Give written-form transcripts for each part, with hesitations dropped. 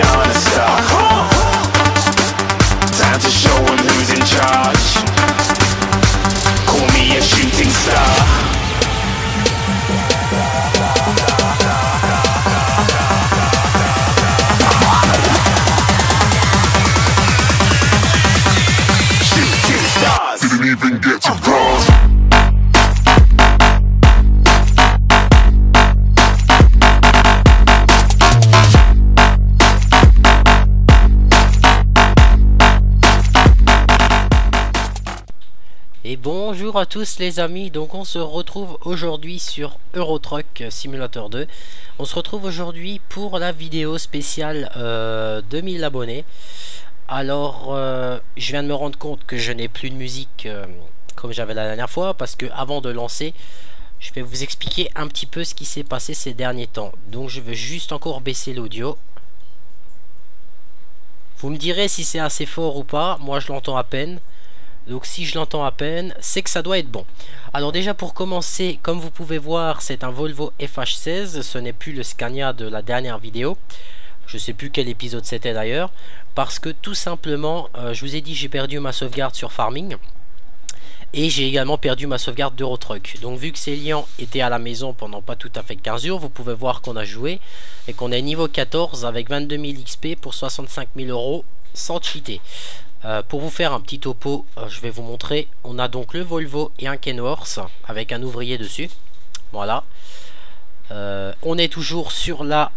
gonna stop. Time to show 'em who's in charge. Call me a shooting star. Shooting stars. Didn't even get to bronze. Et bonjour à tous les amis, donc on se retrouve aujourd'hui sur Euro Truck Simulator 2. On se retrouve aujourd'hui pour la vidéo spéciale 2000 abonnés. Alors je viens de me rendre compte que je n'ai plus de musique comme j'avais la dernière fois, parce que avant de lancer, je vais vous expliquer un petit peu ce qui s'est passé ces derniers temps. Donc je vais juste encore baisser l'audio. Vous me direz si c'est assez fort ou pas, moi je l'entends à peine. Donc si je l'entends à peine, c'est que ça doit être bon. Alors déjà pour commencer, comme vous pouvez voir, c'est un Volvo FH16. Ce n'est plus le Scania de la dernière vidéo. Je sais plus quel épisode c'était d'ailleurs. Parce que tout simplement, je vous ai dit, j'ai perdu ma sauvegarde sur Farming. Et j'ai également perdu ma sauvegarde d'Euro Truck. Donc vu que Célian était à la maison pendant pas tout à fait 15 jours, vous pouvez voir qu'on a joué. Et qu'on est niveau 14 avec 22 000 XP pour 65 000 euros sans cheater. Pour vous faire un petit topo, je vais vous montrer. On a donc le Volvo et un Kenworth avec un ouvrier dessus. Voilà. On est toujours sur la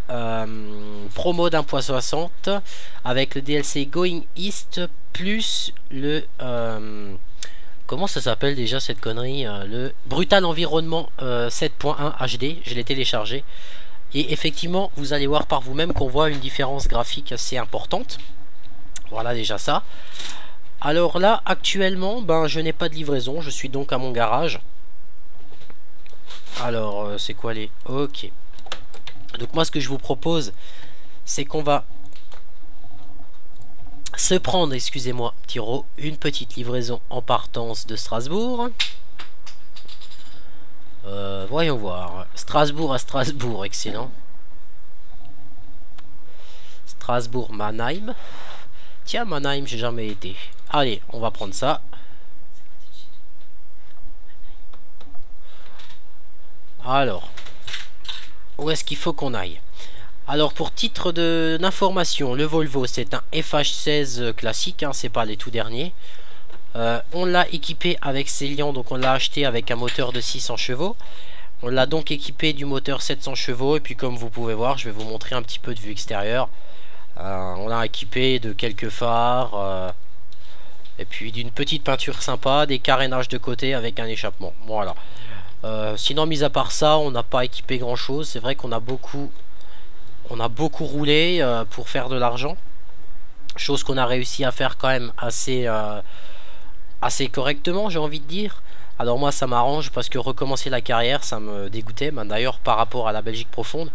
promo d'1.60 avec le DLC Going East plus le... comment ça s'appelle déjà cette connerie, le Brutal Environnement 7.1 HD. Je l'ai téléchargé. Et effectivement, vous allez voir par vous-même qu'on voit une différence graphique assez importante. Voilà déjà ça. Alors là actuellement je n'ai pas de livraison. Je suis donc à mon garage. Alors c'est quoi les... Ok. Donc moi ce que je vous propose, c'est qu'on va se prendre, excusez-moi Tiro, une petite livraison en partance de Strasbourg. Voyons voir. Strasbourg à Strasbourg, excellent. Strasbourg Mannheim. Tiens, Mannheim, j'ai jamais été. Allez, on va prendre ça. Alors, où est-ce qu'il faut qu'on aille? Alors, pour titre d'information, le Volvo, c'est un FH16 classique, hein, c'est pas les tout derniers. On l'a équipé avec Célian, donc on l'a acheté avec un moteur de 600 chevaux. On l'a donc équipé du moteur 700 chevaux. Et puis, comme vous pouvez voir, je vais vous montrer un petit peu de vue extérieure. On l'a équipé de quelques phares et puis d'une petite peinture sympa, des carénages de côté avec un échappement. Voilà. Sinon, mis à part ça, on n'a pas équipé grand chose. C'est vrai qu'on a beaucoup roulé pour faire de l'argent, chose qu'on a réussi à faire quand même assez correctement, j'ai envie de dire. Alors moi ça m'arrange parce que recommencer la carrière ça me dégoûtait. D'ailleurs par rapport à la Belgique profonde,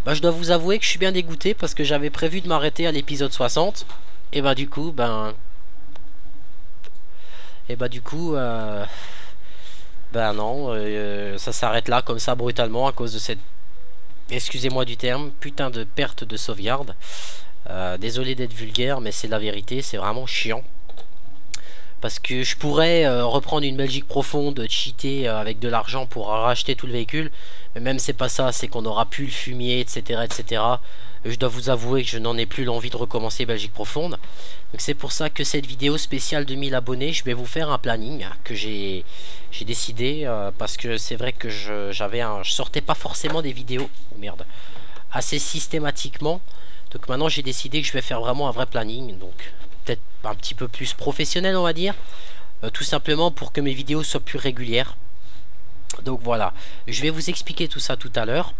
je dois vous avouer que je suis bien dégoûté parce que j'avais prévu de m'arrêter à l'épisode 60. Et du coup, non, ça s'arrête là comme ça brutalement à cause de cette, excusez-moi du terme, putain de perte de sauvegarde. Désolé d'être vulgaire, mais c'est la vérité, c'est vraiment chiant. Parce que je pourrais reprendre une Belgique profonde, cheater avec de l'argent pour racheter tout le véhicule. Mais même c'est pas ça, c'est qu'on aura plus le fumier, etc. etc. Je dois vous avouer que je n'en ai plus l'envie de recommencer Belgique profonde. Donc c'est pour ça que cette vidéo spéciale 2000 abonnés, je vais vous faire un planning que j'ai décidé. Parce que c'est vrai que je sortais pas forcément des vidéos, assez systématiquement. Donc maintenant j'ai décidé que je vais faire vraiment un vrai planning. Donc peut-être un petit peu plus professionnel on va dire, tout simplement pour que mes vidéos soient plus régulières. Donc voilà, je vais vous expliquer tout ça tout à l'heure.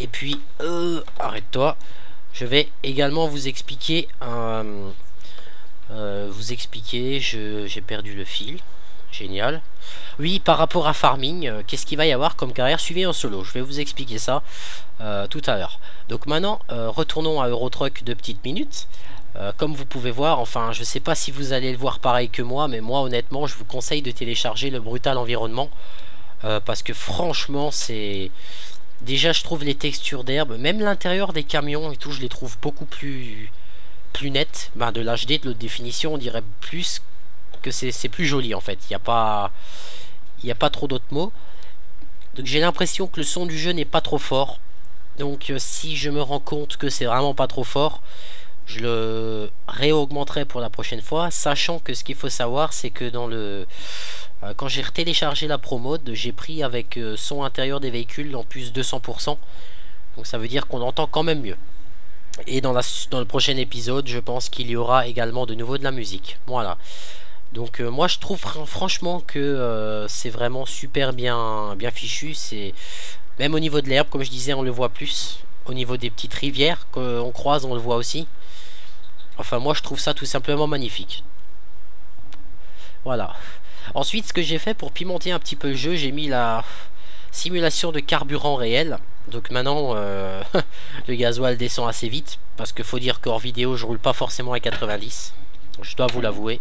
Et puis arrête-toi, je vais également vous expliquer j'ai perdu le fil. Génial. Oui, par rapport à Farming, qu'est-ce qu'il va y avoir comme carrière suivie en solo? Je vais vous expliquer ça tout à l'heure. Donc maintenant, retournons à Euro Truck 2 petites minutes. Comme vous pouvez voir, enfin je sais pas si vous allez le voir pareil que moi, mais moi honnêtement je vous conseille de télécharger le Brutal Environnement parce que franchement c'est Déjà je trouve les textures d'herbe, même l'intérieur des camions et tout, je les trouve beaucoup plus nettes. Ben, de l'HD, de l'haute définition, on dirait plus que c'est plus joli en fait. Il n'y a pas trop d'autres mots. Donc j'ai l'impression que le son du jeu n'est pas trop fort. Donc si je me rends compte que c'est vraiment pas trop fort, je le réaugmenterai pour la prochaine fois, sachant que ce qu'il faut savoir, c'est que dans le quand j'ai téléchargé la Pro Mode, j'ai pris avec son intérieur des véhicules en plus 200%. Donc ça veut dire qu'on entend quand même mieux. Et dans le prochain épisode, je pense qu'il y aura également de nouveau de la musique. Voilà. Donc moi je trouve franchement que c'est vraiment super bien fichu. C'est même au niveau de l'herbe, comme je disais, on le voit plus. Au niveau des petites rivières qu'on croise, on le voit aussi. Enfin moi je trouve ça tout simplement magnifique. Voilà. Ensuite, ce que j'ai fait pour pimenter un petit peu le jeu, j'ai mis la simulation de carburant réel. Donc maintenant, le gasoil descend assez vite. Parce qu'il faut dire qu'hors vidéo, je roule pas forcément à 90. Je dois vous l'avouer.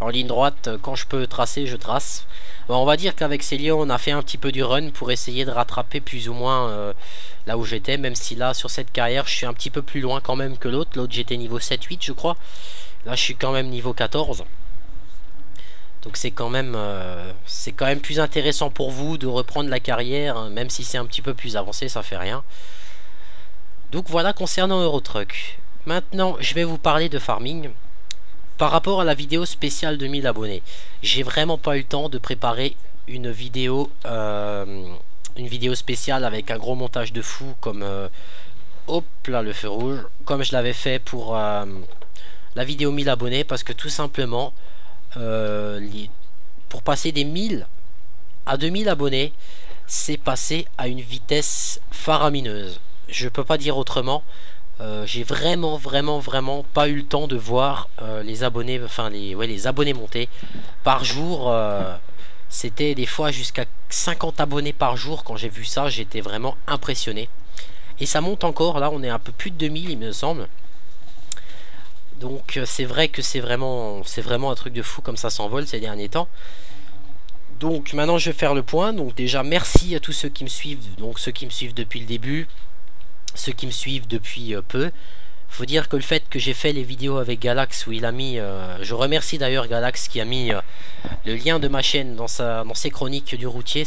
En ligne droite, quand je peux tracer, je trace. Bon, on va dire qu'avec Célio, on a fait un petit peu du run pour essayer de rattraper plus ou moins là où j'étais. Même si là, sur cette carrière, je suis un petit peu plus loin quand même que l'autre. L'autre, j'étais niveau 7-8, je crois. Là, je suis quand même niveau 14. Donc c'est quand même plus intéressant pour vous de reprendre la carrière, hein, même si c'est un petit peu plus avancé, ça fait rien. Donc voilà concernant Eurotruck. Maintenant, je vais vous parler de farming. Par rapport à la vidéo spéciale de 1000 abonnés, j'ai vraiment pas eu le temps de préparer une vidéo spéciale avec un gros montage de fou comme hop là le feu rouge, comme je l'avais fait pour la vidéo 1000 abonnés, parce que tout simplement pour passer des 1000 à 2000 abonnés, c'est passé à une vitesse faramineuse. Je peux pas dire autrement. J'ai vraiment pas eu le temps de voir les abonnés, enfin les abonnés monter par jour. C'était des fois jusqu'à 50 abonnés par jour. Quand j'ai vu ça, j'étais vraiment impressionné. Et ça monte encore. Là, on est un peu plus de 2000, il me semble. Donc c'est vrai que c'est vraiment un truc de fou comme ça s'envole ces derniers temps. Donc maintenant je vais faire le point. Donc déjà merci à tous ceux qui me suivent, donc ceux qui me suivent depuis le début, ceux qui me suivent depuis peu. Faut dire que le fait que j'ai fait les vidéos avec Galax où il a mis, je remercie d'ailleurs Galax qui a mis le lien de ma chaîne dans ses chroniques du routier,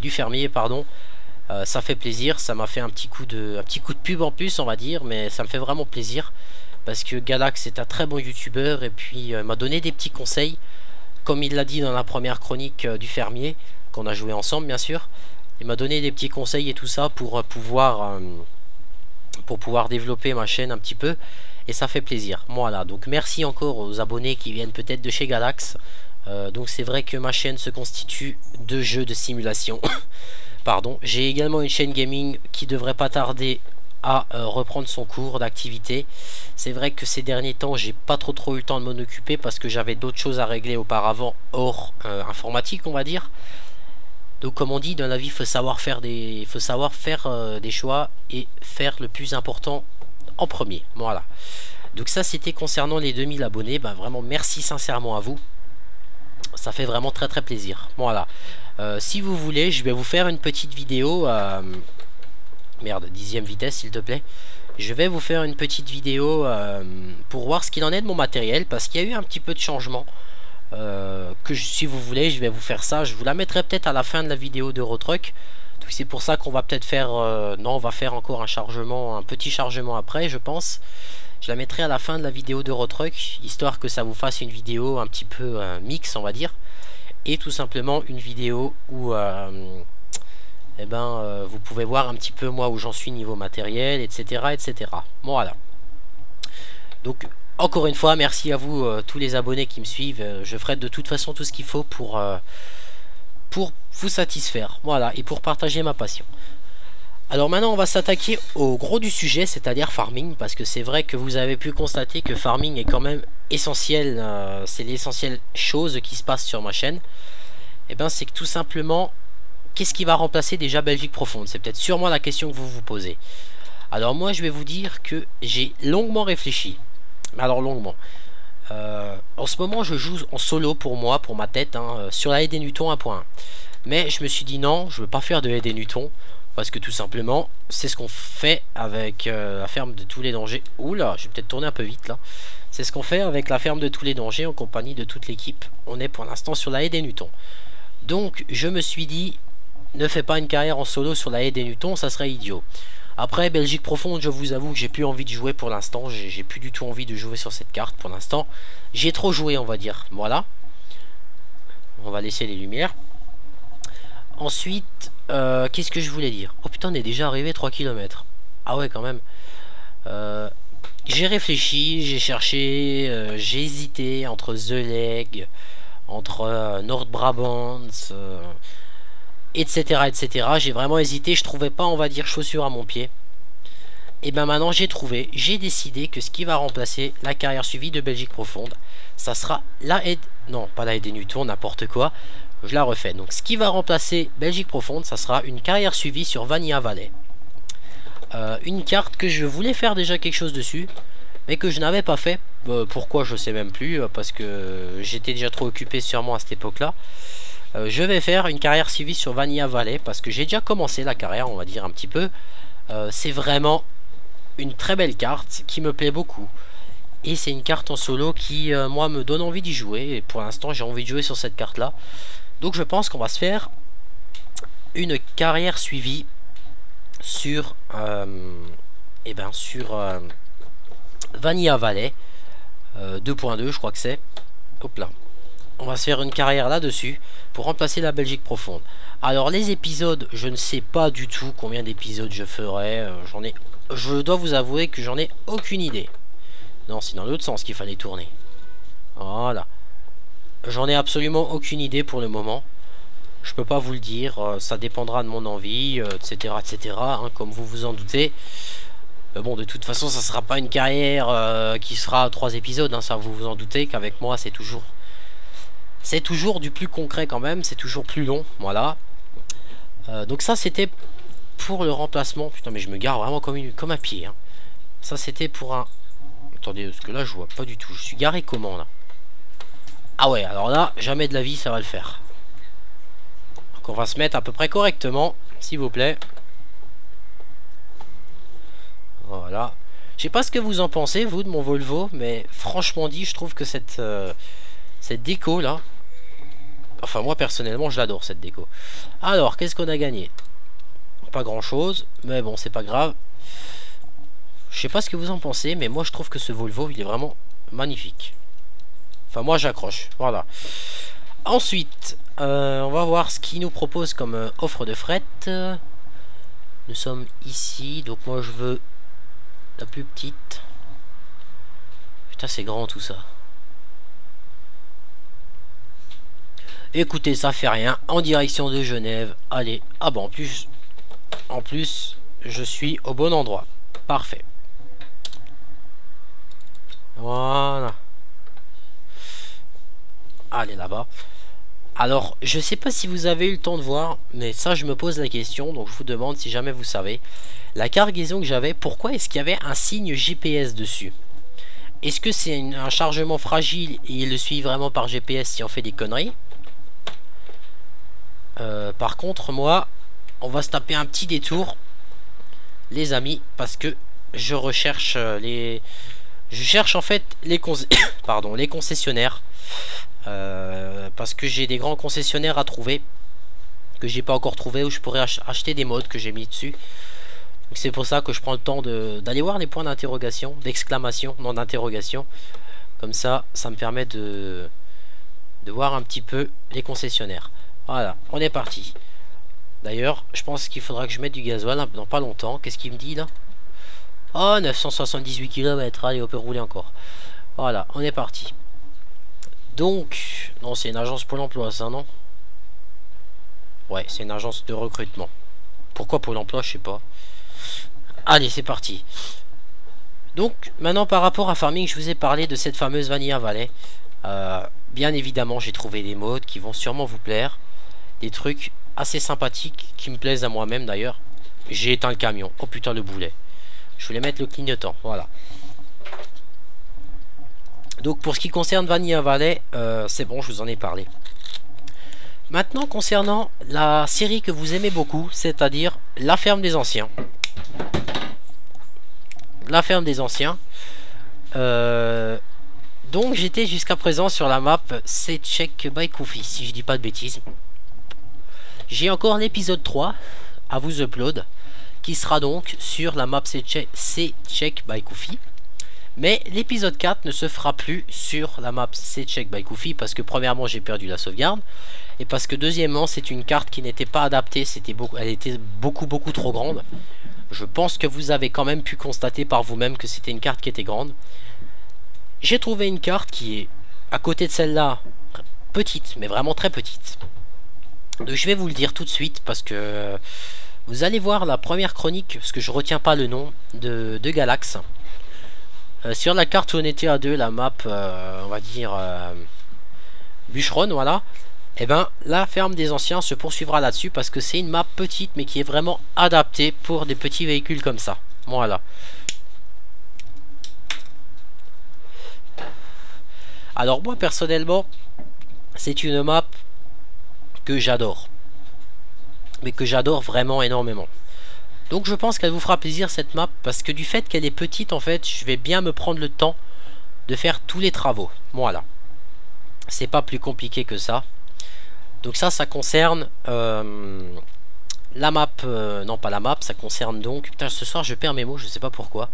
du fermier pardon. Ça fait plaisir, ça m'a fait un petit coup de pub en plus on va dire, mais ça me fait vraiment plaisir. Parce que Galax est un très bon youtubeur et puis m'a donné des petits conseils. Comme il l'a dit dans la première chronique du fermier, qu'on a joué ensemble bien sûr. Il m'a donné des petits conseils et tout ça pour pouvoir développer ma chaîne un petit peu. Et ça fait plaisir. Voilà, donc merci encore aux abonnés qui viennent peut-être de chez Galax. Donc c'est vrai que ma chaîne se constitue de jeux de simulation. Pardon. J'ai également une chaîne gaming qui devrait pas tarder à reprendre son cours d'activité. C'est vrai que ces derniers temps j'ai pas trop eu le temps de m'en occuper parce que j'avais d'autres choses à régler auparavant hors informatique on va dire. Donc comme on dit dans la vie, il faut savoir faire des choix et faire le plus important en premier. Voilà. Donc ça c'était concernant les 2000 abonnés. Ben, vraiment merci sincèrement à vous. Ça fait vraiment très plaisir. Voilà. Si vous voulez, je vais vous faire une petite vidéo. Merde, 10e vitesse s'il te plaît. Je vais vous faire une petite vidéo pour voir ce qu'il en est de mon matériel, parce qu'il y a eu un petit peu de changement. Si vous voulez, je vais vous faire ça. Je vous la mettrai peut-être à la fin de la vidéo d'Eurotruck. Donc c'est pour ça qu'on va peut-être faire... non, on va faire encore un petit chargement après, je pense. Je la mettrai à la fin de la vidéo d'Eurotruck, histoire que ça vous fasse une vidéo un petit peu mix, on va dire. Et tout simplement une vidéo où... vous pouvez voir un petit peu moi où j'en suis niveau matériel, etc. Voilà. Donc encore une fois merci à vous tous les abonnés qui me suivent. Je ferai de toute façon tout ce qu'il faut pour vous satisfaire, voilà, et pour partager ma passion. Alors maintenant on va s'attaquer au gros du sujet, c'est-à-dire farming, parce que c'est vrai que vous avez pu constater que farming est quand même essentiel. C'est l'essentielle chose qui se passe sur ma chaîne. Et ben c'est que tout simplement, qu'est-ce qui va remplacer déjà Belgique profonde? C'est peut-être sûrement la question que vous vous posez. Alors moi je vais vous dire que j'ai longuement réfléchi. Mais alors longuement. En ce moment je joue en solo pour moi, pour ma tête, hein, sur la haie des Newtons 1.1. Mais je me suis dit non, je veux pas faire de haie des Newtons. Parce que tout simplement, c'est ce qu'on fait avec la ferme de tous les dangers. Oula, je vais peut-être tourner un peu vite là. C'est ce qu'on fait avec la ferme de tous les dangers en compagnie de toute l'équipe. On est pour l'instant sur la haie des Newtons. Donc je me suis dit, ne fais pas une carrière en solo sur la haie des Newtons, ça serait idiot. Après Belgique profonde, je vous avoue que j'ai plus envie de jouer pour l'instant. J'ai plus du tout envie de jouer sur cette carte pour l'instant. J'ai trop joué, on va dire. Voilà. On va laisser les lumières. Ensuite, qu'est-ce que je voulais dire? Oh putain, on est déjà arrivé 3 km. Ah ouais, quand même. J'ai réfléchi, j'ai cherché, j'ai hésité entre The Leg, entre Nord-Brabant, etc. etc. J'ai vraiment hésité, je trouvais pas, on va dire, chaussures à mon pied. Et ben maintenant j'ai trouvé, j'ai décidé que ce qui va remplacer la carrière suivie de Belgique profonde, ça sera la haie... Non, pas la haie des Newtons, n'importe quoi. Je la refais. Donc ce qui va remplacer Belgique profonde, ça sera une carrière suivie sur Vanilla Valley. Une carte que je voulais faire déjà quelque chose dessus, mais que je n'avais pas fait. Pourquoi, je sais même plus, parce que j'étais déjà trop occupé sûrement à cette époque-là. Je vais faire une carrière suivie sur Vanilla Valley, parce que j'ai déjà commencé la carrière, on va dire un petit peu. C'est vraiment une très belle carte qui me plaît beaucoup. Et c'est une carte en solo qui, moi, me donne envie d'y jouer. Et pour l'instant, j'ai envie de jouer sur cette carte-là. Donc je pense qu'on va se faire une carrière suivie sur Vanilla Valley 2.2, je crois que c'est. Hop là. On va se faire une carrière là-dessus pour remplacer la Belgique profonde. Alors les épisodes, je ne sais pas du tout combien d'épisodes je ferai. Je dois vous avouer que j'en ai aucune idée. Non, c'est dans l'autre sens qu'il fallait tourner. Voilà. J'en ai absolument aucune idée pour le moment. Je peux pas vous le dire. Ça dépendra de mon envie, etc. etc. Hein, comme vous vous en doutez. Bon, de toute façon, ça sera pas une carrière qui sera 3 épisodes. Hein, ça, vous vous en doutez qu'avec moi, c'est toujours du plus concret quand même. C'est toujours plus long. Voilà. Donc ça, c'était pour le remplacement. Putain, mais je me gare vraiment comme un pied. Hein. Ça, c'était pour un... Attendez, parce que là, je vois pas du tout. Je suis garé comment, là? Ah ouais, alors là, jamais de la vie, ça va le faire. Donc on va se mettre à peu près correctement, s'il vous plaît. Voilà. Je sais pas ce que vous en pensez, vous, de mon Volvo, mais franchement dit, je trouve que cette déco, là... Enfin, moi, personnellement, je l'adore, cette déco. Alors, qu'est-ce qu'on a gagné? Pas grand-chose, mais bon, c'est pas grave. Je sais pas ce que vous en pensez, mais moi, je trouve que ce Volvo, il est vraiment magnifique. Enfin, moi, j'accroche. Voilà. Ensuite, on va voir ce qu'il nous propose comme offre de fret. Nous sommes ici. Donc, moi, je veux la plus petite. Putain, c'est grand tout ça. Écoutez, ça fait rien. En direction de Genève. Allez. Ah bon, en plus, je suis au bon endroit. Parfait. Voilà. Allez là-bas. Alors, je sais pas si vous avez eu le temps de voir, mais ça, je me pose la question. Donc, je vous demande si jamais vous savez. La cargaison que j'avais, pourquoi est-ce qu'il y avait un signe GPS dessus? Est-ce que c'est un chargement fragile et il le suit vraiment par GPS si on fait des conneries? Par contre, moi, on va se taper un petit détour, les amis, parce que je recherche Je cherche en fait les concessionnaires. Parce que j'ai des grands concessionnaires à trouver que j'ai pas encore trouvé, où je pourrais acheter des modes que j'ai mis dessus. Donc c'est pour ça que je prends le temps d'aller voir les points d'interrogation, d'exclamation, non d'interrogation. Comme ça, ça me permet de voir un petit peu les concessionnaires. Voilà, on est parti. D'ailleurs, je pense qu'il faudra que je mette du gasoil dans pas longtemps. Qu'est-ce qu'il me dit là? Oh, 978 km, allez, on peut rouler encore. Voilà, on est parti. Donc, non, c'est une agence Pôle emploi, ça, non? Ouais, c'est une agence de recrutement. Pourquoi Pôle emploi, je sais pas. Allez, c'est parti. Donc, maintenant, par rapport à Farming, je vous ai parlé de cette fameuse Vanilla Valley. Bien évidemment, j'ai trouvé des modes qui vont sûrement vous plaire. Des trucs assez sympathiques qui me plaisent à moi-même, d'ailleurs. J'ai éteint le camion. Oh putain, le boulet. Je voulais mettre le clignotant, voilà. Donc pour ce qui concerne Vanilla Valley, c'est bon, je vous en ai parlé. Maintenant, concernant la série que vous aimez beaucoup, c'est-à-dire La Ferme des Anciens. La Ferme des Anciens. Donc j'étais jusqu'à présent sur la map C'est Check by Kofi, si je dis pas de bêtises. J'ai encore l'épisode 3 à vous upload, qui sera donc sur la map C'est Check by Kofi. Mais l'épisode 4 ne se fera plus sur la map C'est Check by Kofi, parce que premièrement j'ai perdu la sauvegarde, et parce que deuxièmement c'est une carte qui n'était pas adaptée, elle était beaucoup trop grande. Je pense que vous avez quand même pu constater par vous-même que c'était une carte qui était grande. J'ai trouvé une carte qui est à côté de celle-là, petite, mais vraiment très petite. Donc je vais vous le dire tout de suite, parce que vous allez voir la première chronique, parce que je retiens pas le nom, de Galax. Sur la carte où on était à deux, la map, on va dire, bûcheron, voilà. Et ben la ferme des anciens se poursuivra là-dessus, parce que c'est une map petite, mais qui est vraiment adaptée pour des petits véhicules comme ça. Voilà. Alors moi personnellement, c'est une map que j'adore, mais que j'adore vraiment énormément. Donc je pense qu'elle vous fera plaisir cette map, parce que du fait qu'elle est petite, en fait, je vais bien me prendre le temps de faire tous les travaux. Voilà. C'est pas plus compliqué que ça. Donc ça concerne la map, non pas la map, ça concerne donc, putain ce soir je perds mes mots, je sais pas pourquoi.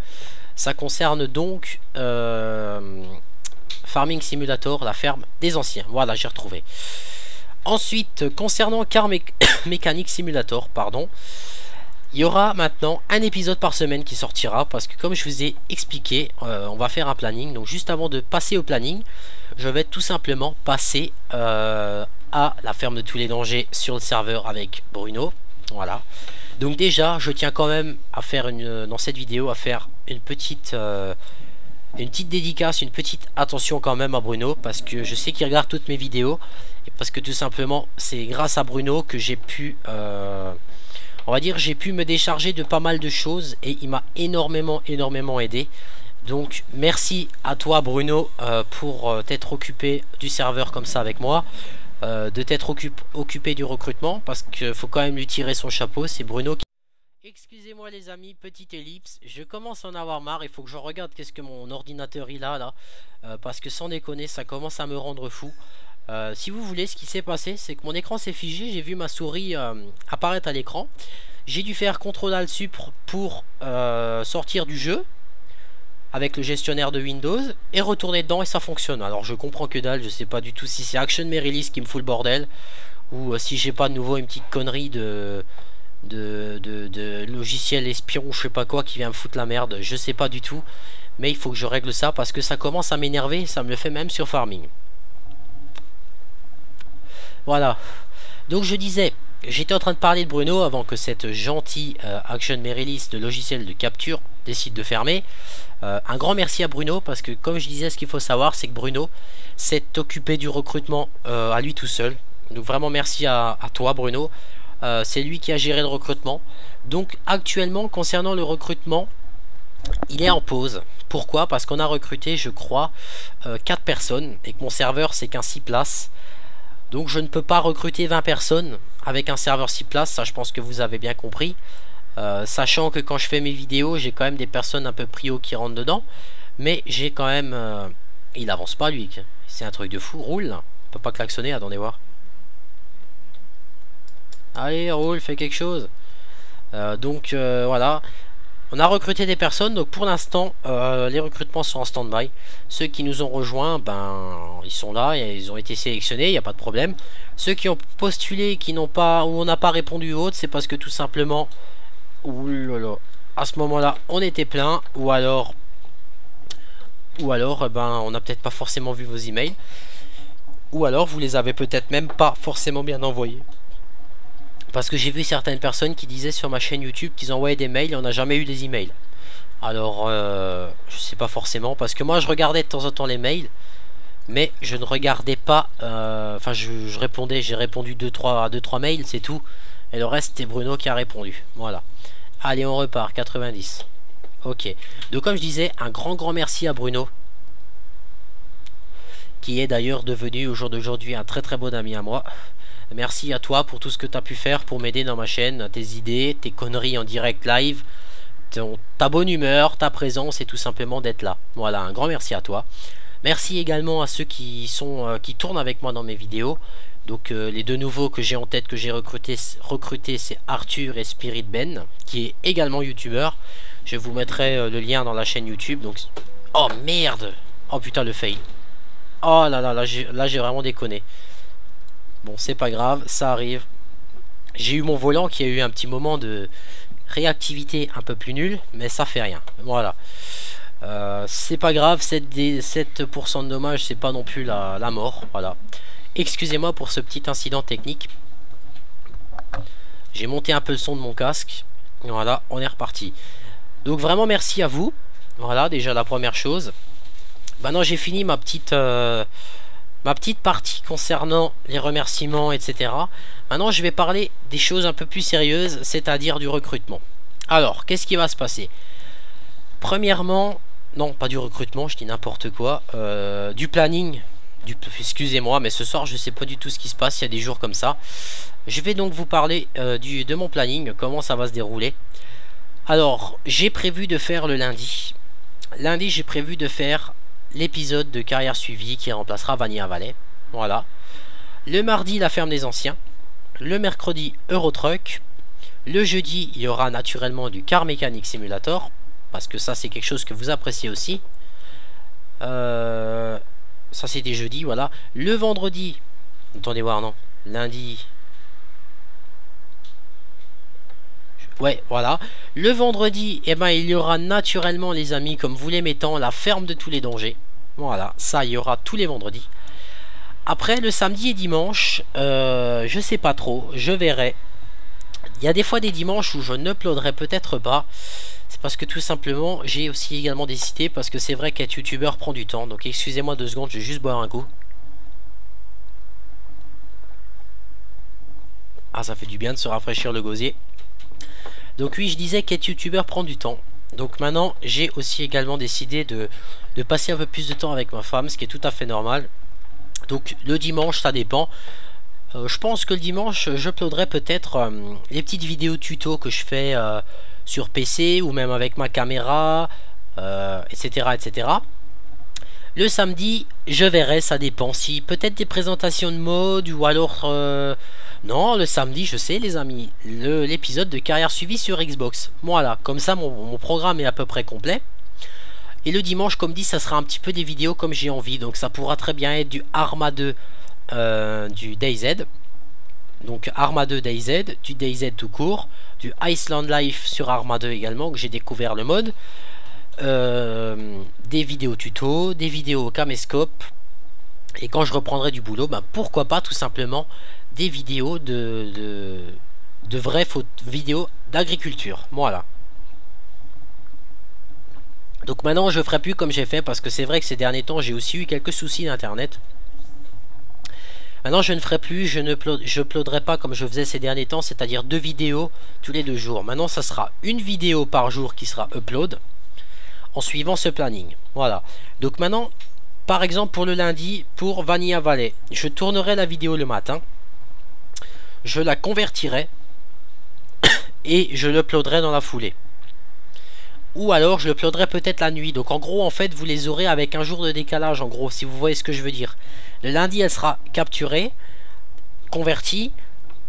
Ça concerne donc Farming Simulator, la ferme des anciens. Voilà, j'ai retrouvé. Ensuite, concernant Car Mechanic Simulator, pardon, il y aura maintenant un épisode par semaine qui sortira, parce que comme je vous ai expliqué, on va faire un planning. Donc juste avant de passer au planning, je vais tout simplement passer à la ferme de tous les dangers sur le serveur avec Bruno. Voilà. Donc déjà, je tiens quand même à faire dans cette vidéo, à faire une petite dédicace, une petite attention quand même à Bruno, parce que je sais qu'il regarde toutes mes vidéos, et parce que tout simplement c'est grâce à Bruno que j'ai pu on va dire, j'ai pu me décharger de pas mal de choses, et il m'a énormément aidé. Donc merci à toi Bruno pour t'être occupé du serveur comme ça avec moi, de t'être occupé du recrutement, parce qu'il faut quand même lui tirer son chapeau. C'est Bruno qui... Excusez-moi les amis, petite ellipse, je commence à en avoir marre, il faut que je regarde qu'est-ce que mon ordinateur il a là, parce que sans déconner ça commence à me rendre fou. Si vous voulez, ce qui s'est passé, c'est que mon écran s'est figé, j'ai vu ma souris apparaître à l'écran, j'ai dû faire CTRL-ALT-SUP pour sortir du jeu avec le gestionnaire de Windows et retourner dedans, et ça fonctionne. Alors je comprends que dalle, je sais pas du tout si c'est Action Release qui me fout le bordel, ou si j'ai pas de nouveau une petite connerie de logiciel espion ou je sais pas quoi qui vient me foutre la merde, je sais pas du tout, mais il faut que je règle ça, parce que ça commence à m'énerver, ça me le fait même sur Farming. Voilà, donc je disais, j'étais en train de parler de Bruno avant que cette gentille Action Release de logiciel de capture décide de fermer. Un grand merci à Bruno, parce que comme je disais, ce qu'il faut savoir, c'est que Bruno s'est occupé du recrutement à lui tout seul. Donc vraiment merci à toi Bruno, c'est lui qui a géré le recrutement. Donc actuellement, concernant le recrutement, il est en pause. Pourquoi? Parce qu'on a recruté, je crois, 4 personnes, et que mon serveur c'est qu'un 6 places. Donc je ne peux pas recruter 20 personnes avec un serveur 6 places, ça je pense que vous avez bien compris. Sachant que quand je fais mes vidéos, j'ai quand même des personnes un peu prio qui rentrent dedans. Mais j'ai quand même... il avance pas lui, c'est un truc de fou. Roule, on peut pas klaxonner, attendez voir. Allez roule, fais quelque chose. Donc voilà. On a recruté des personnes, donc pour l'instant les recrutements sont en stand-by. Ceux qui nous ont rejoints, ben ils sont là, et ils ont été sélectionnés, il n'y a pas de problème. Ceux qui ont postulé, qui n'ont pas, ou on n'a pas répondu ou autre, c'est parce que tout simplement, oulala, à ce moment-là, on était plein, ou alors ben on n'a peut-être pas forcément vu vos emails, ou alors vous les avez peut-être même pas forcément bien envoyés. Parce que j'ai vu certaines personnes qui disaient sur ma chaîne YouTube qu'ils envoyaient des mails et on n'a jamais eu des emails. Alors, je sais pas forcément, parce que moi je regardais de temps en temps les mails, mais je ne regardais pas. Enfin, je répondais, j'ai répondu à 2-3 mails, c'est tout. Et le reste, c'est Bruno qui a répondu. Voilà. Allez, on repart, 90. Ok. Donc, comme je disais, un grand merci à Bruno, qui est d'ailleurs devenu au jour d'aujourd'hui un très bon ami à moi. Merci à toi pour tout ce que tu as pu faire pour m'aider dans ma chaîne, tes idées, tes conneries en direct live, ta bonne humeur, ta présence et tout simplement d'être là. Voilà, un grand merci à toi. Merci également à ceux qui tournent avec moi dans mes vidéos. Donc les deux nouveaux que j'ai en tête, que j'ai recruté, c'est Arthur et Spirit Ben, qui est également youtubeur. Je vous mettrai le lien dans la chaîne YouTube. Donc, oh merde, oh putain le fail. Oh là là, là j'ai vraiment déconné. Bon, c'est pas grave, ça arrive. J'ai eu mon volant qui a eu un petit moment de réactivité un peu plus nulle, mais ça fait rien. Voilà. C'est pas grave, 7% de dommages, c'est pas non plus la mort. Voilà. Excusez-moi pour ce petit incident technique. J'ai monté un peu le son de mon casque. Voilà, on est reparti. Donc vraiment merci à vous. Voilà, déjà la première chose. Maintenant j'ai fini ma petite partie concernant les remerciements, etc. Maintenant je vais parler des choses un peu plus sérieuses, c'est-à-dire du recrutement. Alors, qu'est-ce qui va se passer? Premièrement, non pas du recrutement, je dis n'importe quoi, du planning. Excusez-moi, mais ce soir je sais pas du tout ce qui se passe, il y a des jours comme ça. Je vais donc vous parler de mon planning, comment ça va se dérouler. Alors, j'ai prévu de faire le lundi. Lundi, j'ai prévu de faire l'épisode de Carrière Suivie qui remplacera Vanilla Valley. Voilà. Le mardi, la ferme des anciens. Le mercredi, Eurotruck. Le jeudi, il y aura naturellement du Car Mechanic Simulator, parce que ça, c'est quelque chose que vous appréciez aussi. Ça c'était jeudi, voilà. Le vendredi, attendez voir, non, lundi. Ouais, voilà. Le vendredi, eh ben, il y aura naturellement, les amis, comme vous l'aimez tant, la ferme de tous les dangers. Voilà, ça, il y aura tous les vendredis. Après, le samedi et dimanche, je sais pas trop, je verrai. Il y a des fois des dimanches où je n'uploaderai peut-être pas. C'est parce que tout simplement, j'ai aussi également décidé, parce que c'est vrai qu'être youtubeur prend du temps. Donc excusez-moi 2 secondes, je vais juste boire un coup. Ah, ça fait du bien de se rafraîchir le gosier. Donc oui, je disais qu'être youtubeur prend du temps. Donc maintenant, j'ai aussi également décidé de passer un peu plus de temps avec ma femme, ce qui est tout à fait normal. Donc le dimanche, ça dépend. Je pense que le dimanche, j'uploaderai peut-être les petites vidéos tuto que je fais sur PC ou même avec ma caméra, etc., etc. Le samedi, je verrai, ça dépend. Si peut-être des présentations de mode ou alors... non, le samedi, je sais les amis, l'épisode de Carrière Suivie sur Xbox. Voilà, comme ça mon programme est à peu près complet. Et le dimanche, comme dit, ça sera un petit peu des vidéos comme j'ai envie. Donc ça pourra très bien être du Arma 2, du DayZ. Donc Arma 2 DayZ, du DayZ tout court, du Iceland Life sur Arma 2 également, que j'ai découvert le mode. Des vidéos tuto, des vidéos au caméscope. Et quand je reprendrai du boulot, ben pourquoi pas tout simplement des vidéos de vraies vidéos d'agriculture. Voilà. Donc maintenant je ferai plus comme j'ai fait, parce que c'est vrai que ces derniers temps j'ai aussi eu quelques soucis d'internet. Maintenant je ne ferai plus, je uploaderai pas comme je faisais ces derniers temps, c'est-à-dire 2 vidéos tous les 2 jours. Maintenant ça sera une vidéo par jour qui sera upload, en suivant ce planning. Voilà. Donc maintenant, par exemple pour le lundi, pour Vanilla Valley, je tournerai la vidéo le matin, je la convertirai et je l'uploaderai dans la foulée. Ou alors je l'uploaderai peut-être la nuit. Donc en gros, en fait, vous les aurez avec un jour de décalage, en gros, si vous voyez ce que je veux dire. Le lundi, elle sera capturée, convertie,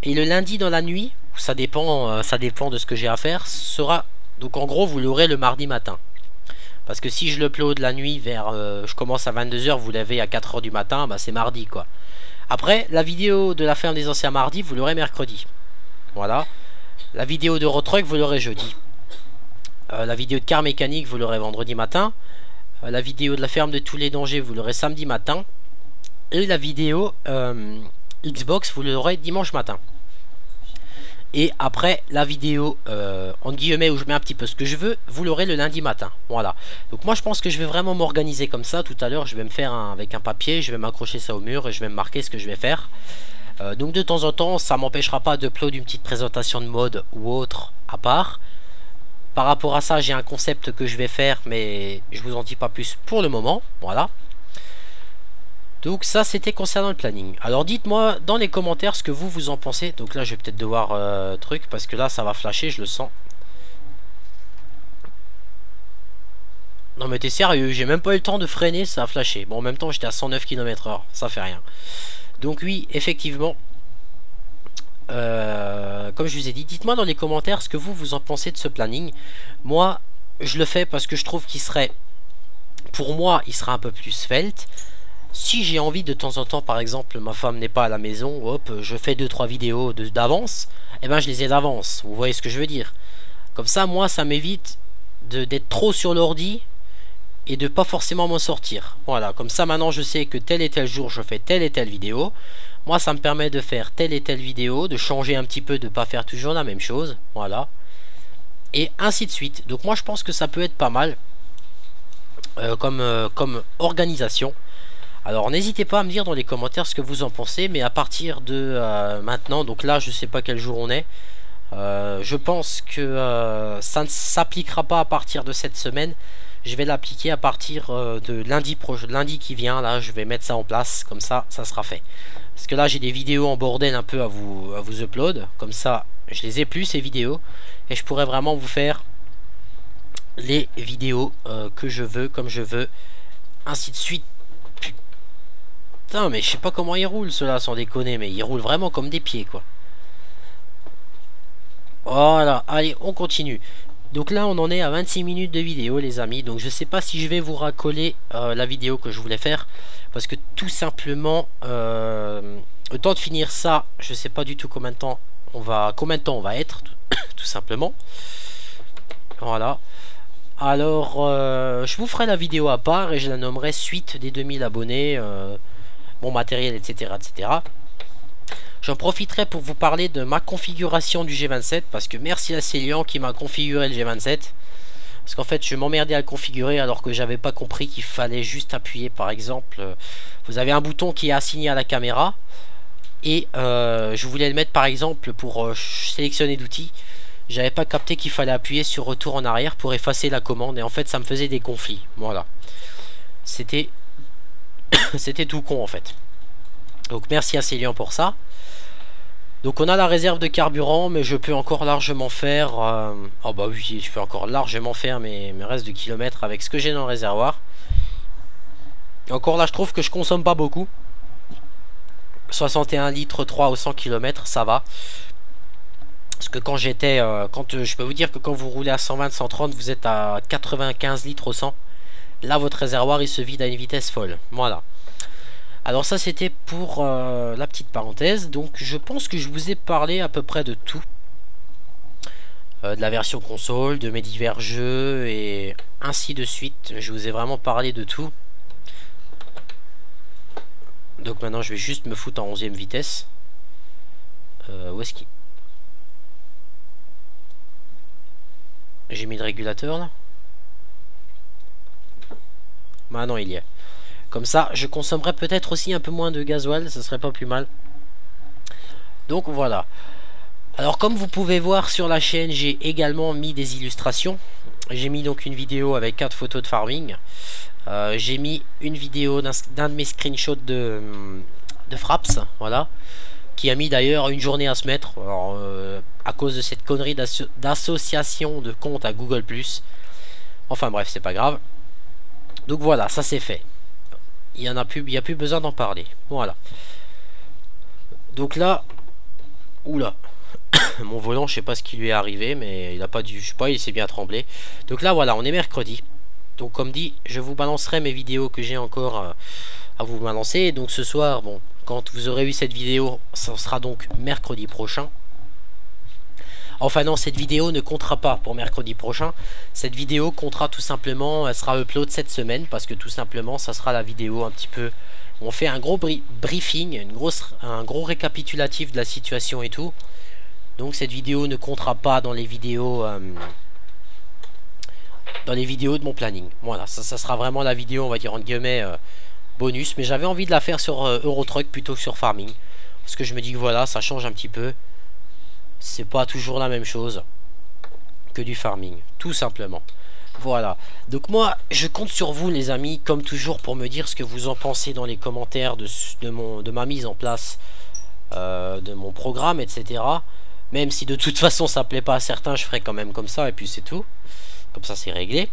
et le lundi dans la nuit, ça dépend de ce que j'ai à faire, sera... Donc en gros, vous l'aurez le mardi matin. Parce que si je l'upload la nuit vers... je commence à 22 h, vous l'avez à 4 h du matin, bah c'est mardi, quoi. Après, la vidéo de la ferme des anciens mardi, vous l'aurez mercredi. Voilà. La vidéo de Eurotruck, vous l'aurez jeudi. La vidéo de Car Mécanique, vous l'aurez vendredi matin. La vidéo de la ferme de tous les dangers, vous l'aurez samedi matin. Et la vidéo Xbox, vous l'aurez dimanche matin. Et après, la vidéo, en guillemets, où je mets un petit peu ce que je veux, vous l'aurez le lundi matin. Voilà. Donc moi, je pense que je vais vraiment m'organiser comme ça. Tout à l'heure, je vais me faire avec un papier, je vais m'accrocher ça au mur et je vais me marquer ce que je vais faire. Donc de temps en temps, ça m'empêchera pas d'upload une petite présentation de mode ou autre à part. Par rapport à ça, j'ai un concept que je vais faire, mais je vous en dis pas plus pour le moment. Voilà. Donc ça c'était concernant le planning. Alors dites-moi dans les commentaires ce que vous en pensez. Donc là je vais peut-être devoir truc parce que là ça va flasher, je le sens. Non mais t'es sérieux, j'ai même pas eu le temps de freiner, ça a flashé. Bon en même temps j'étais à 109 km/h, ça fait rien. Donc oui effectivement, comme je vous ai dit, dites-moi dans les commentaires ce que vous en pensez de ce planning. Moi je le fais parce que je trouve qu'il serait, pour moi il sera un peu plus svelte. Si j'ai envie de temps en temps, par exemple, ma femme n'est pas à la maison, hop, je fais 2-3 vidéos d'avance, et ben je les ai d'avance, vous voyez ce que je veux dire. Comme ça, moi, ça m'évite d'être trop sur l'ordi et de pas forcément m'en sortir. Voilà, comme ça maintenant je sais que tel et tel jour je fais telle et telle vidéo. Moi ça me permet de faire telle et telle vidéo, de changer un petit peu, de pas faire toujours la même chose. Voilà. Et ainsi de suite. Donc moi je pense que ça peut être pas mal comme organisation. Alors n'hésitez pas à me dire dans les commentaires ce que vous en pensez. Mais à partir de maintenant, donc là je sais pas quel jour on est. Je pense que ça ne s'appliquera pas à partir de cette semaine. Je vais l'appliquer à partir de lundi qui vient. Là je vais mettre ça en place. Comme ça sera fait. Parce que là j'ai des vidéos en bordel un peu à vous upload. Comme ça je les ai plus ces vidéos. Et je pourrais vraiment vous faire les vidéos que je veux, comme je veux. Ainsi de suite. Putain mais je sais pas comment il roule ceux-là sans déconner. Mais il roule vraiment comme des pieds quoi. Voilà, allez, on continue. Donc là, on en est à 26 minutes de vidéo, les amis. Donc je sais pas si je vais vous racoler la vidéo que je voulais faire. Parce que tout simplement, le temps de finir ça, je sais pas du tout combien de temps on va être, tout simplement. Voilà. Alors, je vous ferai la vidéo à part et je la nommerai suite des 2000 abonnés, mon matériel, etc., etc. J'en profiterai pour vous parler de ma configuration du G27 parce que merci à Célian qui m'a configuré le G27. Parce qu'en fait je m'emmerdais à le configurer alors que j'avais pas compris qu'il fallait juste appuyer. Par exemple, vous avez un bouton qui est assigné à la caméra et je voulais le mettre par exemple pour sélectionner d'outils. J'avais pas capté qu'il fallait appuyer sur retour en arrière pour effacer la commande et en fait ça me faisait des conflits. Voilà, c'était c'était tout con en fait. Donc merci à Célian pour ça. Donc on a la réserve de carburant, mais je peux encore largement faire... oh bah oui, je peux encore largement faire mes restes de kilomètres avec ce que j'ai dans le réservoir. Et encore là, je trouve que je consomme pas beaucoup. 61 litres 3 au 100 km, ça va. Parce que quand j'étais... je peux vous dire que quand vous roulez à 120-130, vous êtes à 95 litres au 100. Là, votre réservoir, il se vide à une vitesse folle. Voilà. Alors ça c'était pour la petite parenthèse. Donc je pense que je vous ai parlé à peu près de tout. De la version console, de mes divers jeux et ainsi de suite. Je vous ai vraiment parlé de tout. Donc maintenant je vais juste me foutre en 11e vitesse. Où est-ce qu'il... J'ai mis le régulateur là. Maintenant il y est. Comme ça, je consommerai peut-être aussi un peu moins de gasoil, ce serait pas plus mal. Donc voilà. Alors comme vous pouvez voir sur la chaîne, j'ai également mis des illustrations. J'ai mis donc une vidéo avec 4 photos de farming. J'ai mis une vidéo d'un de mes screenshots de Fraps, voilà. Qui a mis d'ailleurs une journée à se mettre. Alors, à cause de cette connerie d'association de comptes à Google+. Enfin bref, c'est pas grave. Donc voilà, ça c'est fait. Il y a plus besoin d'en parler. Voilà. Donc là, oula, mon volant, je sais pas ce qui lui est arrivé, mais il a pas dû, je sais pas, il s'est bien tremblé. Donc là, voilà, on est mercredi. Donc comme dit, je vous balancerai mes vidéos que j'ai encore à vous balancer. Donc ce soir, bon, quand vous aurez eu cette vidéo, ça sera donc mercredi prochain. Enfin non, cette vidéo ne comptera pas pour mercredi prochain. Cette vidéo comptera tout simplement, elle sera upload cette semaine parce que tout simplement, ça sera la vidéo un petit peu... On fait un gros briefing, un gros récapitulatif de la situation et tout. Donc cette vidéo ne comptera pas dans les vidéos de mon planning. Voilà, ça sera vraiment la vidéo, on va dire entre guillemets, bonus. Mais j'avais envie de la faire sur Eurotruck plutôt que sur Farming. Parce que je me dis que voilà, ça change un petit peu. C'est pas toujours la même chose que du farming, tout simplement. Voilà. Donc moi, je compte sur vous les amis, comme toujours, pour me dire ce que vous en pensez dans les commentaires de ma mise en place de mon programme, etc. Même si de toute façon ça plaît pas à certains, je ferai quand même comme ça et puis c'est tout. Comme ça c'est réglé.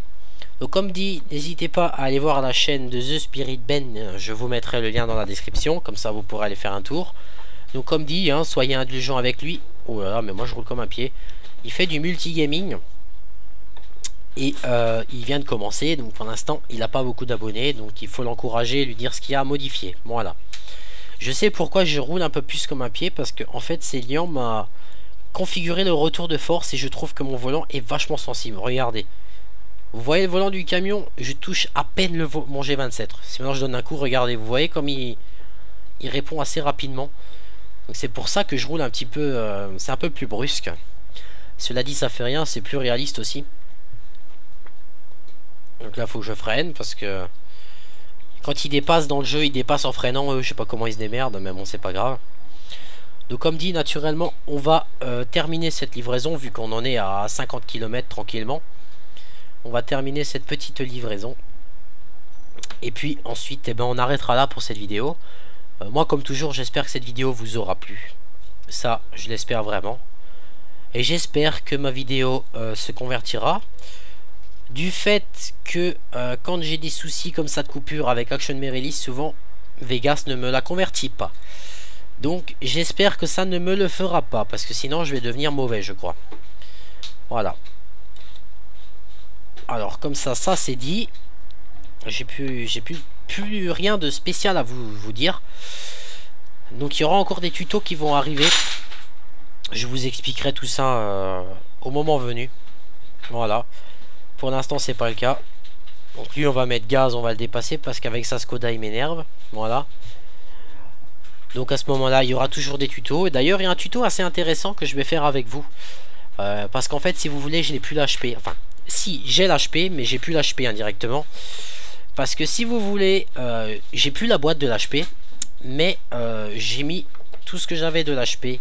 Donc comme dit, n'hésitez pas à aller voir la chaîne de The Spirit Ben, je vous mettrai le lien dans la description, comme ça vous pourrez aller faire un tour. Donc comme dit, hein, soyez indulgents avec lui. Oh là là, mais moi je roule comme un pied. Il fait du multigaming. Et il vient de commencer, donc pour l'instant il n'a pas beaucoup d'abonnés, donc il faut l'encourager, lui dire ce qu'il y a à modifier. Voilà. Je sais pourquoi je roule un peu plus comme un pied, parce que en fait Célian m'a configuré le retour de force et je trouve que mon volant est vachement sensible. Regardez. Vous voyez le volant du camion, je touche à peine mon G27. Si maintenant je donne un coup, regardez, vous voyez comme il répond assez rapidement. Donc c'est pour ça que je roule un petit peu, c'est un peu plus brusque. Cela dit, ça fait rien, c'est plus réaliste aussi. Donc là, faut que je freine parce que quand il dépasse dans le jeu, il dépasse en freinant. Je sais pas comment il se démerde, mais bon, c'est pas grave. Donc comme dit, naturellement, on va terminer cette livraison vu qu'on en est à 50 km tranquillement. On va terminer cette petite livraison. Et puis ensuite, eh ben, on arrêtera là pour cette vidéo. Moi, comme toujours, j'espère que cette vidéo vous aura plu. Ça, je l'espère vraiment. Et j'espère que ma vidéo se convertira. Du fait que quand j'ai des soucis comme ça de coupure avec Action Merellis, souvent Vegas ne me la convertit pas. Donc j'espère que ça ne me le fera pas, parce que sinon je vais devenir mauvais, je crois. Voilà. Alors comme ça c'est dit. J'ai plus rien de spécial à vous dire. Donc il y aura encore des tutos qui vont arriver. Je vous expliquerai tout ça au moment venu. Voilà. Pour l'instant c'est pas le cas. Donc lui on va mettre gaz, on va le dépasser parce qu'avec sa Skoda il m'énerve. Voilà. Donc à ce moment là il y aura toujours des tutos. Et d'ailleurs il y a un tuto assez intéressant que je vais faire avec vous. Parce qu'en fait si vous voulez je n'ai plus l'HP. Enfin si j'ai l'HP mais j'ai plus l'HP indirectement. Parce que si vous voulez j'ai plus la boîte de l'HP. Mais j'ai mis tout ce que j'avais de l'HP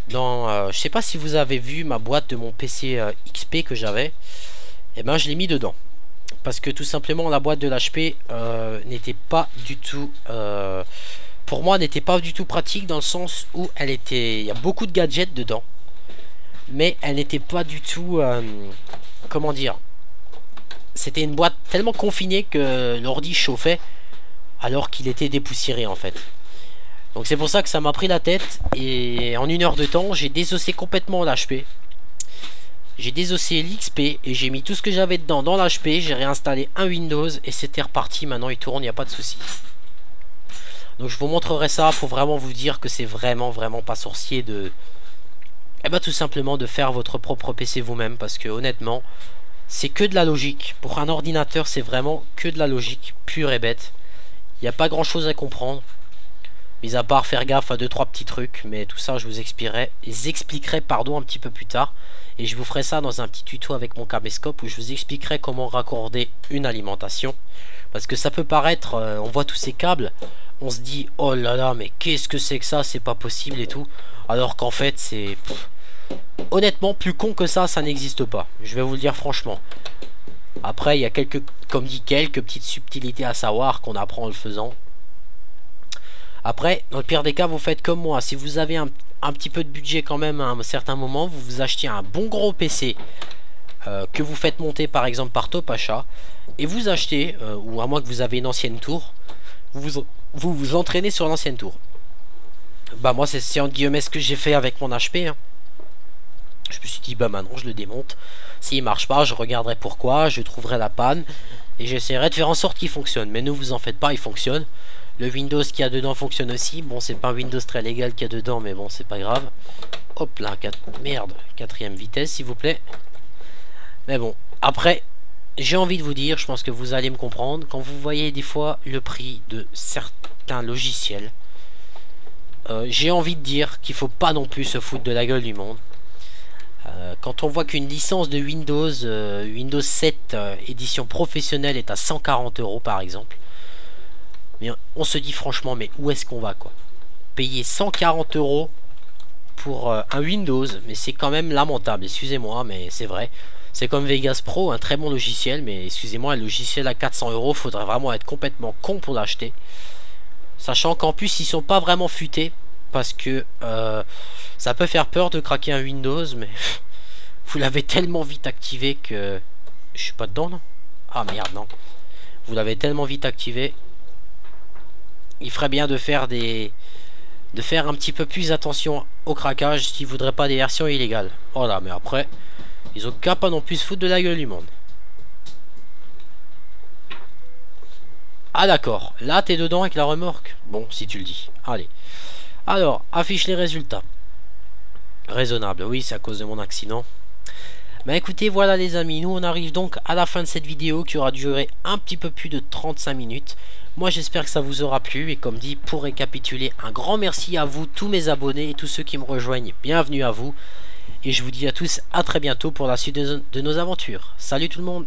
dans... je sais pas si vous avez vu ma boîte de mon PC XP que j'avais. Et ben je l'ai mis dedans. Parce que tout simplement la boîte de l'HP n'était pas du tout... pour moi n'était pas du tout pratique dans le sens où elle était... Il y a beaucoup de gadgets dedans. Mais elle n'était pas du tout... comment dire? C'était une boîte tellement confinée que l'ordi chauffait alors qu'il était dépoussiéré en fait. Donc c'est pour ça que ça m'a pris la tête. Et en 1 heure de temps j'ai désossé complètement l'HP. J'ai désossé l'XP et j'ai mis tout ce que j'avais dedans dans l'HP. J'ai réinstallé un Windows et c'était reparti. Maintenant il tourne, il n'y a pas de souci. Donc je vous montrerai ça pour vraiment vous dire que c'est vraiment pas sorcier de... Eh ben tout simplement de faire votre propre PC vous-même. Parce que honnêtement c'est que de la logique. Pour un ordinateur c'est vraiment que de la logique pure et bête. Il n'y a pas grand chose à comprendre. Mis à part faire gaffe à 2-3 petits trucs. Mais tout ça je vous expliquerai un petit peu plus tard. Et je vous ferai ça dans un petit tuto avec mon caméscope où je vous expliquerai comment raccorder une alimentation. Parce que ça peut paraître, on voit tous ces câbles, on se dit oh là là mais qu'est-ce que c'est que ça, c'est pas possible et tout. Alors qu'en fait c'est... honnêtement plus con que ça n'existe pas. Je vais vous le dire franchement. Après il y a quelques petites subtilités à savoir qu'on apprend en le faisant. Après dans le pire des cas vous faites comme moi. Si vous avez un petit peu de budget quand même à un certain moment, vous vous achetez un bon gros PC que vous faites monter par exemple par Top Achat et vous achetez, ou à moins que vous avez une ancienne tour, vous vous entraînez sur l'ancienne tour. Bah moi c'est entre guillemets ce que j'ai fait avec mon HP hein. Je me suis dit bah maintenant je le démonte, s'il marche pas je regarderai pourquoi, je trouverai la panne et j'essaierai de faire en sorte qu'il fonctionne. Mais ne vous en faites pas, il fonctionne. Le Windows qu'il y a dedans fonctionne aussi. Bon c'est pas un Windows très légal qu'il y a dedans, mais bon c'est pas grave. Hop là, merde, 4ème vitesse s'il vous plaît. Mais bon, après j'ai envie de vous dire, je pense que vous allez me comprendre, quand vous voyez des fois le prix de certains logiciels, j'ai envie de dire qu'il faut pas non plus se foutre de la gueule du monde. Quand on voit qu'une licence de Windows, Windows 7 édition professionnelle est à 140 € par exemple, mais on se dit franchement mais où est-ce qu'on va quoi? Payer 140 € pour un Windows, mais c'est quand même lamentable, excusez-moi mais c'est vrai. C'est comme Vegas Pro, un très bon logiciel, mais excusez-moi, un logiciel à 400 €, faudrait vraiment être complètement con pour l'acheter. Sachant qu'en plus, ils sont pas vraiment futés, parce que ça peut faire peur de craquer un Windows, mais vous l'avez tellement vite activé que... Je suis pas dedans, non? Ah merde, non. Vous l'avez tellement vite activé. Il ferait bien de faire un petit peu plus attention au craquage s'ils voudraient pas des versions illégales. Voilà, mais après... Ils ont qu'à pas non plus se foutre de la gueule du monde. Ah d'accord, là t'es dedans avec la remorque. Bon, si tu le dis. Allez. Alors, affiche les résultats. Raisonnable, oui, c'est à cause de mon accident. Bah écoutez, voilà les amis, nous on arrive donc à la fin de cette vidéo qui aura duré un petit peu plus de 35 minutes. Moi j'espère que ça vous aura plu et comme dit, pour récapituler, un grand merci à vous, tous mes abonnés et tous ceux qui me rejoignent. Bienvenue à vous. Et je vous dis à tous à très bientôt pour la suite de nos aventures. Salut tout le monde!